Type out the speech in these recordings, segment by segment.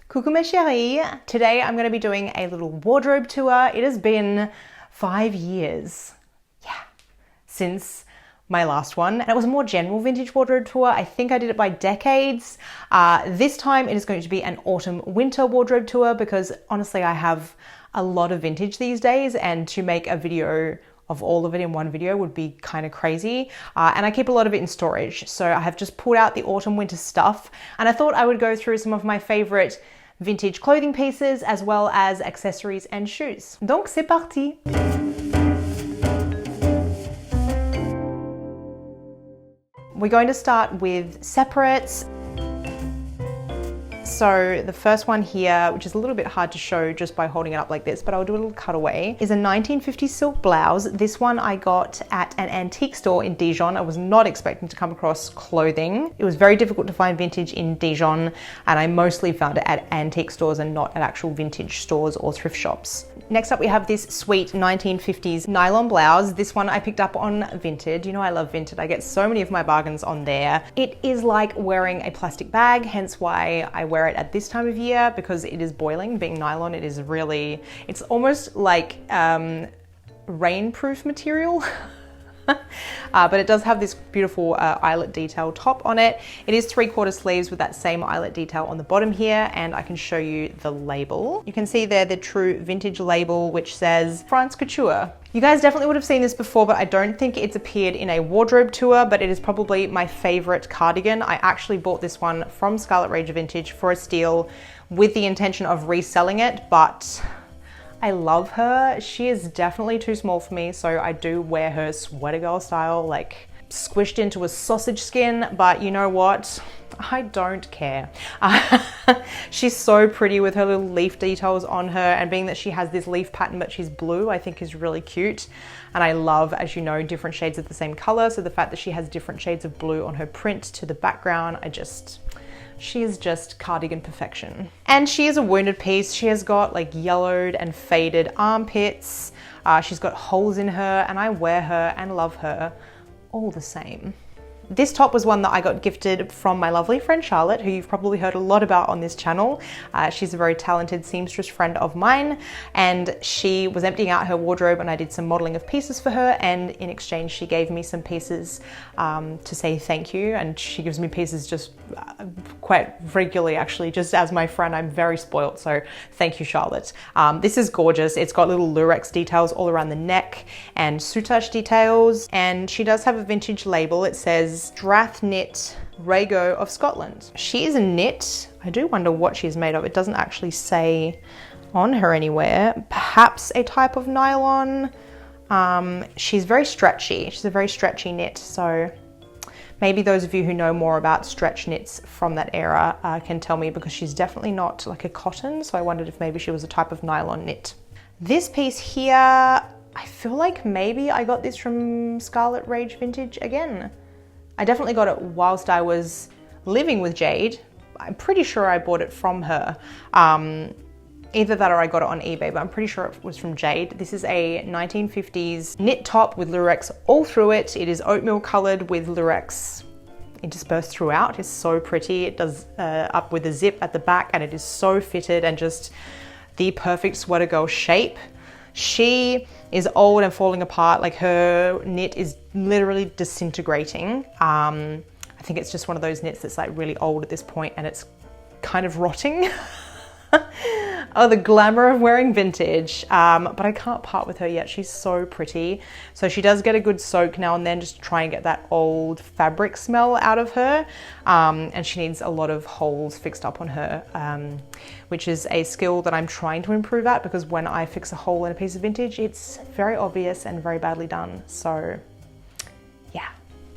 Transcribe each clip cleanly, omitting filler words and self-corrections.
Coucou mes chéris! Today I'm going to be doing a little wardrobe tour. It has been 5 years, since my last one. And it was a more general vintage wardrobe tour. I think I did it by decades. This time it is going to be an autumn-winter wardrobe tour because honestly I have a lot of vintage these days, and to make a video of all of it in one video would be kind of crazy. And I keep a lot of it in storage. So I have just pulled out the autumn winter stuff, and I thought I would go through some of my favorite vintage clothing pieces as well as accessories and shoes. Donc c'est parti! We're going to start with separates. So the first one here, which is a little bit hard to show just by holding it up like this, but I'll do a little cutaway, is a 1950s silk blouse. This one I got at an antique store in Dijon. I was not expecting to come across clothing. It was very difficult to find vintage in Dijon, and I mostly found it at antique stores and not at actual vintage stores or thrift shops. Next up we have this sweet 1950s nylon blouse. This one I picked up on Vinted. You know I love Vinted. I get so many of my bargains on there. It is like wearing a plastic bag, hence why I wear it at this time of year, because it is boiling. Being nylon, it is really, it's almost like rainproof material. But it does have this beautiful eyelet detail top on it. It is 3/4 sleeves with that same eyelet detail on the bottom here, and I can show you the label. You can see there the true vintage label, which says France Couture. You guys definitely would have seen this before, but I don't think it's appeared in a wardrobe tour, but it is probably my favorite cardigan. I actually bought this one from Scarlet Rage Vintage for a steal with the intention of reselling it, but I love her. She is definitely too small for me, so I do wear her sweater girl style, like squished into a sausage skin, but you know what? I don't care. She's so pretty with her little leaf details on her, and being that she has this leaf pattern but she's blue, I think is really cute. And I love, as you know, different shades of the same color, so the fact that she has different shades of blue on her print to the background, she is just cardigan perfection. And she is a wounded piece. She has got like yellowed and faded armpits. She's got holes in her, and I wear her and love her all the same. This top was one that I got gifted from my lovely friend Charlotte, who you've probably heard a lot about on this channel. She's a very talented seamstress friend of mine, and she was emptying out her wardrobe, and I did some modeling of pieces for her, and in exchange she gave me some pieces to say thank you. And she gives me pieces just quite regularly, actually, just as my friend. I'm very spoiled, so thank you, Charlotte. This is gorgeous. It's got little lurex details all around the neck and soutache details, and she does have a vintage label. It says Strath Knit Rago of Scotland. She is a knit. I do wonder what she's made of. It doesn't actually say on her anywhere. Perhaps a type of nylon. She's very stretchy. She's a very stretchy knit, so maybe those of you who know more about stretch knits from that era can tell me, because she's definitely not like a cotton, so I wondered if maybe she was a type of nylon knit. This piece here, I feel like maybe I got this from Scarlet Rage Vintage again. I definitely got it whilst I was living with Jade. I'm pretty sure I bought it from her. Either that or I got it on eBay, but I'm pretty sure it was from Jade. This is a 1950s knit top with lurex all through it. It is oatmeal colored with lurex interspersed throughout. It's so pretty. It does up with a zip at the back, and it is so fitted and just the perfect sweater girl shape. She is old and falling apart. Like, her knit is literally disintegrating. I think it's just one of those knits that's like really old at this point, and it's kind of rotting. Oh, the glamour of wearing vintage. But I can't part with her yet. She's so pretty. So she does get a good soak now and then, just to try and get that old fabric smell out of her. And she needs a lot of holes fixed up on her, which is a skill that I'm trying to improve at, because when I fix a hole in a piece of vintage, it's very obvious and very badly done. So yeah.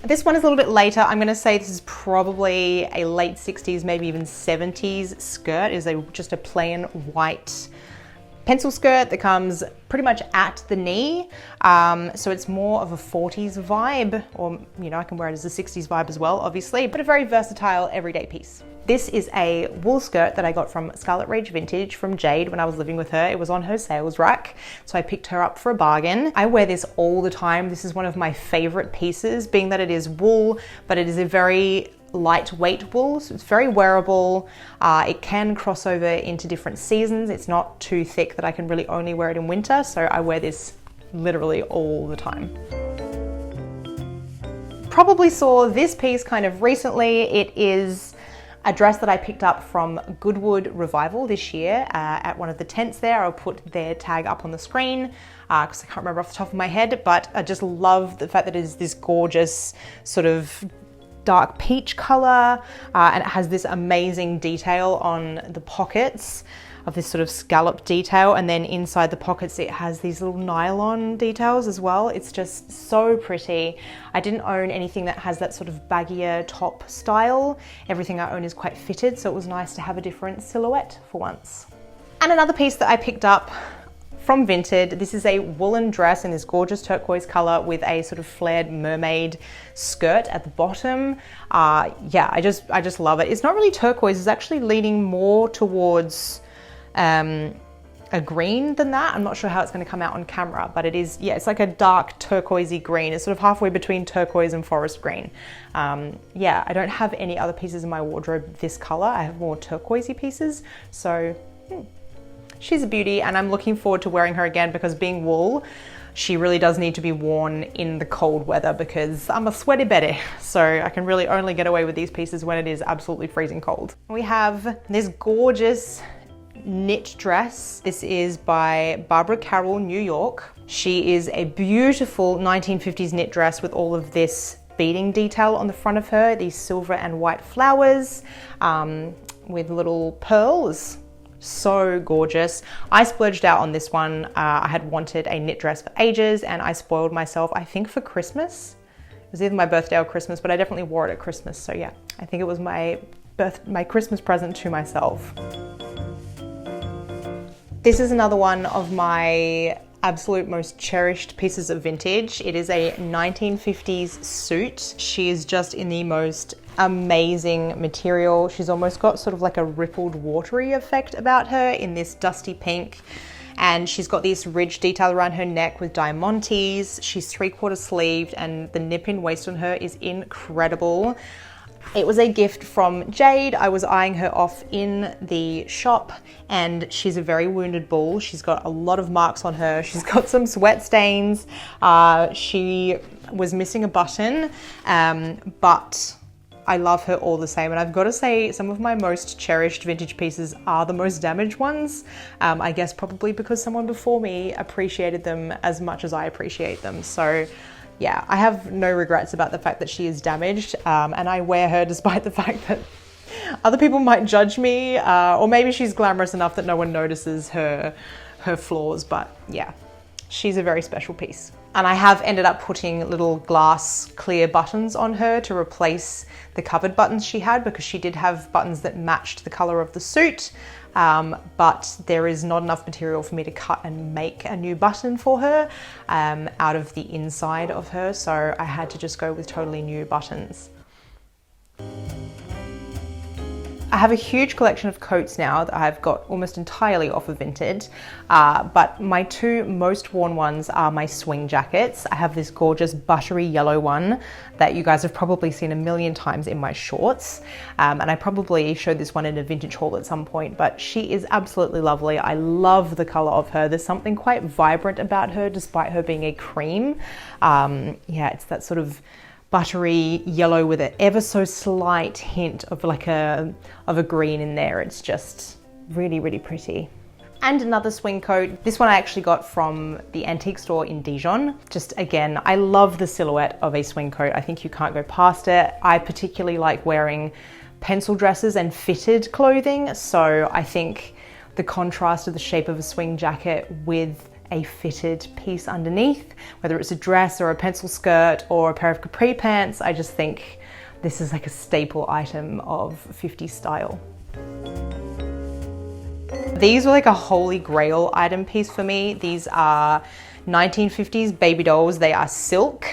This one is a little bit later. I'm going to say this is probably a late 60s, maybe even 70s skirt. It is just a plain white pencil skirt that comes pretty much at the knee. So it's more of a 40s vibe, or, you know, I can wear it as a 60s vibe as well, obviously, but a very versatile everyday piece. This is a wool skirt that I got from Scarlet Rage Vintage from Jade when I was living with her. It was on her sales rack, so I picked her up for a bargain. I wear this all the time. This is one of my favorite pieces, being that it is wool, but it is a very lightweight wool, so it's very wearable. It can cross over into different seasons. It's not too thick that I can really only wear it in winter, so I wear this literally all the time. Probably saw this piece kind of recently. It is a dress that I picked up from Goodwood Revival this year at one of the tents there. I'll put their tag up on the screen because I can't remember off the top of my head, but I just love the fact that it is this gorgeous sort of dark peach color and it has this amazing detail on the pockets of this sort of scallop detail, and then inside the pockets it has these little nylon details as well. It's just so pretty. I didn't own anything that has that sort of baggier top style. Everything I own is quite fitted, so it was nice to have a different silhouette for once. And another piece that I picked up from Vinted, this is a woolen dress in this gorgeous turquoise color with a sort of flared mermaid skirt at the bottom. Yeah, I just love it. It's not really turquoise, it's actually leaning more towards a green than that. I'm not sure how it's going to come out on camera, but it is, yeah, it's like a dark turquoisey green. It's sort of halfway between turquoise and forest green. Yeah, I don't have any other pieces in my wardrobe this color. I have more turquoisey pieces, so she's a beauty, and I'm looking forward to wearing her again because being wool, she really does need to be worn in the cold weather because I'm a sweaty Betty. So I can really only get away with these pieces when it is absolutely freezing cold. We have this gorgeous knit dress. This is by Barbara Carroll, New York. She is a beautiful 1950s knit dress with all of this beading detail on the front of her, these silver and white flowers with little pearls. So gorgeous. I splurged out on this one. I had wanted a knit dress for ages and I spoiled myself, I think for Christmas. It was either my birthday or Christmas, but I definitely wore it at Christmas. So yeah, I think it was my Christmas present to myself. This is another one of my absolute most cherished pieces of vintage. It is a 1950s suit. She is just in the most amazing material. She's almost got sort of like a rippled watery effect about her in this dusty pink. And she's got this ridge detail around her neck with diamantes. She's 3/4 sleeved and the nip-in waist on her is incredible. It was a gift from Jade. I was eyeing her off in the shop and she's a very wounded bull. She's got a lot of marks on her. She's got some sweat stains. She was missing a button, but I love her all the same. And I've got to say, some of my most cherished vintage pieces are the most damaged ones. I guess probably because someone before me appreciated them as much as I appreciate them. So yeah, I have no regrets about the fact that she is damaged, and I wear her despite the fact that other people might judge me, or maybe she's glamorous enough that no one notices her flaws, but yeah, she's a very special piece. And I have ended up putting little glass clear buttons on her to replace the covered buttons she had, because she did have buttons that matched the color of the suit. But there is not enough material for me to cut and make a new button for her out of the inside of her, so I had to just go with totally new buttons. I have a huge collection of coats now that I've got almost entirely off of Vinted, but my two most worn ones are my swing jackets. I have this gorgeous buttery yellow one that you guys have probably seen a million times in my shorts, and I probably showed this one in a vintage haul at some point, but she is absolutely lovely. I love the color of her. There's something quite vibrant about her despite her being a cream. Yeah, it's that sort of buttery yellow with an ever so slight hint of like a green in there. It's just really, really pretty. And another swing coat. This one I actually got from the antique store in Dijon. Just again, I love the silhouette of a swing coat. I think you can't go past it. I particularly like wearing pencil dresses and fitted clothing. So I think the contrast of the shape of a swing jacket with a fitted piece underneath, whether it's a dress or a pencil skirt or a pair of capri pants, I just think this is like a staple item of 50s style. These were like a holy grail item piece for me. These are 1950s baby dolls. They are silk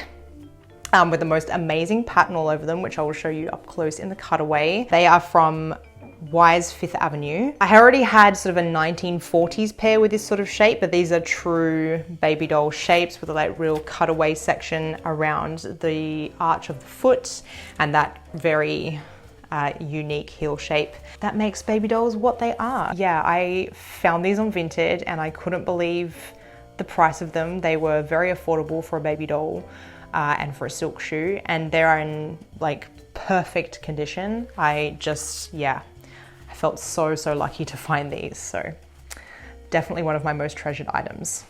with the most amazing pattern all over them, which I will show you up close in the cutaway. They are from Wise Fifth Avenue. I already had sort of a 1940s pair with this sort of shape, but these are true baby doll shapes with a like real cutaway section around the arch of the foot and that very unique heel shape that makes baby dolls what they are. Yeah, I found these on Vinted and I couldn't believe the price of them. They were very affordable for a baby doll and for a silk shoe, and they're in like perfect condition. I felt so lucky to find these. So definitely one of my most treasured items.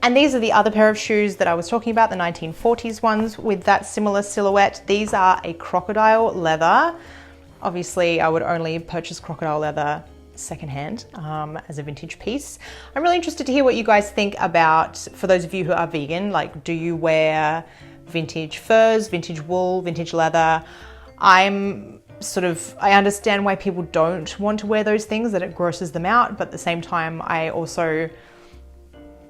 And these are the other pair of shoes that I was talking about, the 1940s ones with that similar silhouette. These are a crocodile leather. Obviously, I would only purchase crocodile leather secondhand as a vintage piece. I'm really interested to hear what you guys think about, for those of you who are vegan, like, do you wear vintage furs, vintage wool, vintage leather? I understand why people don't want to wear those things, that it grosses them out, but at the same time, I also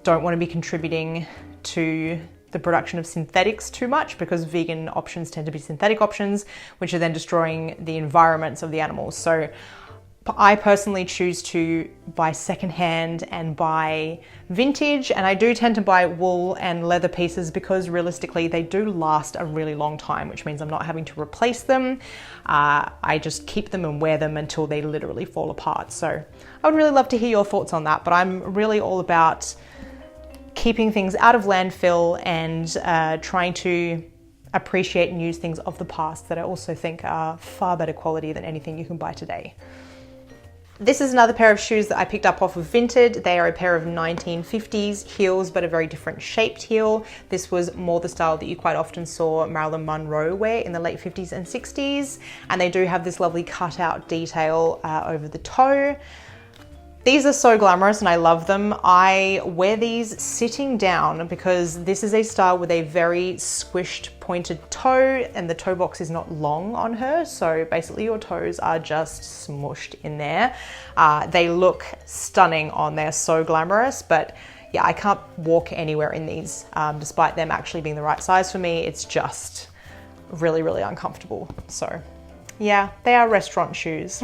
don't want to be contributing to the production of synthetics too much, because vegan options tend to be synthetic options, which are then destroying the environments of the animals. So I personally choose to buy secondhand and buy vintage, and I do tend to buy wool and leather pieces because realistically they do last a really long time, which means I'm not having to replace them. I just keep them and wear them until they literally fall apart. So I would really love to hear your thoughts on that, but I'm really all about keeping things out of landfill and trying to appreciate and use things of the past that I also think are far better quality than anything you can buy today. This is another pair of shoes that I picked up off of Vinted. They are a pair of 1950s heels, but a very different shaped heel. This was more the style that you quite often saw Marilyn Monroe wear in the late 50s and 60s. And they do have this lovely cutout detail over the toe. These are so glamorous and I love them. I wear these sitting down because this is a style with a very squished pointed toe, and the toe box is not long on her. So basically your toes are just smushed in there. They look stunning on, they're so glamorous, but yeah, I can't walk anywhere in these. Despite them actually being the right size for me, it's just really uncomfortable. So yeah, they are restaurant shoes.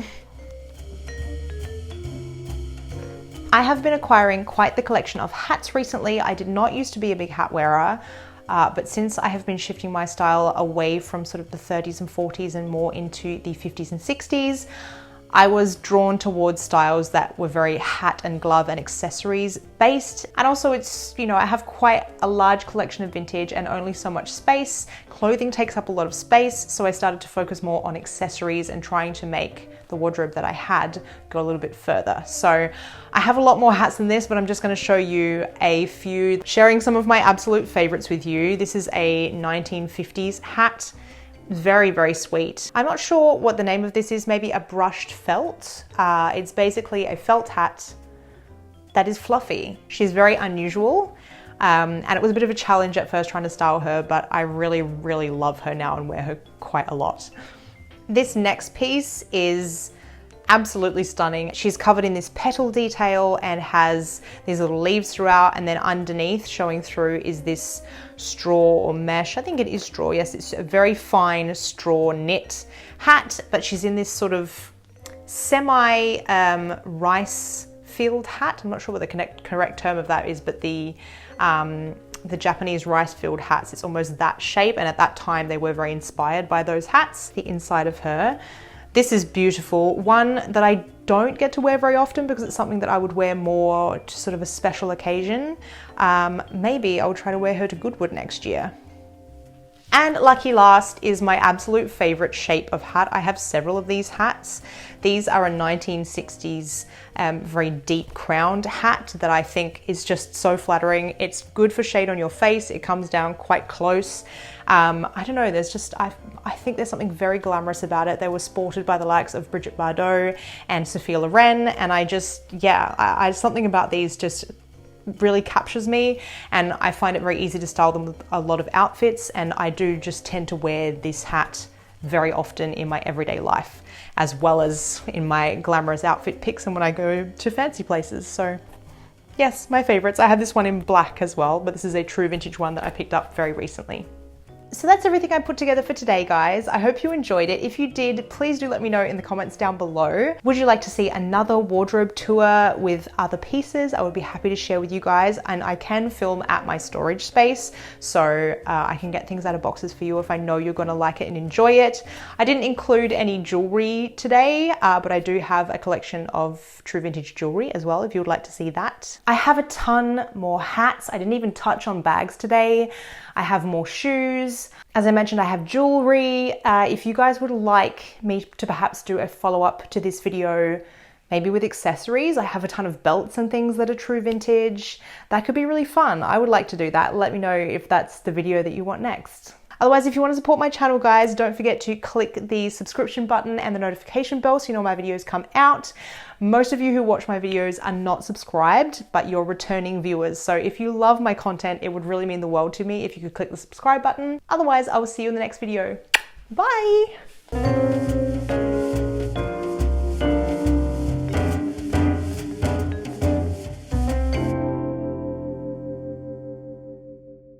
I have been acquiring quite the collection of hats recently. I did not used to be a big hat wearer, but since I have been shifting my style away from sort of the 30s and 40s and more into the 50s and 60s, I was drawn towards styles that were very hat and glove and accessories based. And also it's, you know, I have quite a large collection of vintage and only so much space. Clothing takes up a lot of space, so I started to focus more on accessories and trying to make the wardrobe that I had go a little bit further. So I have a lot more hats than this, but I'm just going to show you a few, sharing some of my absolute favorites with you. This is a 1950s hat. Very sweet. I'm not sure what the name of this is, maybe a brushed felt. It's basically a felt hat that is fluffy. She's very unusual, and it was a bit of a challenge at first trying to style her, but I really love her now and wear her quite a lot. This next piece is absolutely stunning. She's covered in this petal detail and has these little leaves throughout, and then underneath showing through is this straw or mesh. I think it is straw, yes, it's a very fine straw knit hat, but she's in this sort of semi rice field hat. I'm not sure what the correct term of that is, but the Japanese rice field hats, it's almost that shape, and at that time they were very inspired by those hats. The inside of her, this is beautiful. One that I don't get to wear very often because it's something that I would wear more to sort of a special occasion. Maybe I'll try to wear her to Goodwood next year. And lucky last is my absolute favorite shape of hat. I have several of these hats. These are a 1960s very deep crowned hat that I think is just so flattering. It's good for shade on your face. It comes down quite close. I don't know, there's just, I think there's something very glamorous about it. They were sported by the likes of Brigitte Bardot and Sophia Loren, and I just, yeah, something about these just really captures me, and I find it very easy to style them with a lot of outfits, and I do just tend to wear this hat very often in my everyday life, as well as in my glamorous outfit pics and when I go to fancy places. So yes, my favorites. I have this one in black as well, but this is a true vintage one that I picked up very recently. So that's everything I put together for today, guys. I hope you enjoyed it. If you did, please do let me know in the comments down below. Would you like to see another wardrobe tour with other pieces? I would be happy to share with you guys, and I can film at my storage space, so I can get things out of boxes for you if I know you're gonna like it and enjoy it. I didn't include any jewelry today, but I do have a collection of true vintage jewelry as well, if you would like to see that. I have a ton more hats. I didn't even touch on bags today. I have more shoes. As I mentioned, I have jewelry. If you guys would like me to perhaps do a follow-up to this video, maybe with accessories, I have a ton of belts and things that are true vintage. That could be really fun. I would like to do that. Let me know if that's the video that you want next. Otherwise, if you want to support my channel, guys, don't forget to click the subscription button and the notification bell so you know my videos come out. Most of you who watch my videos are not subscribed, but you're returning viewers. So if you love my content, it would really mean the world to me if you could click the subscribe button. Otherwise, I will see you in the next video. Bye!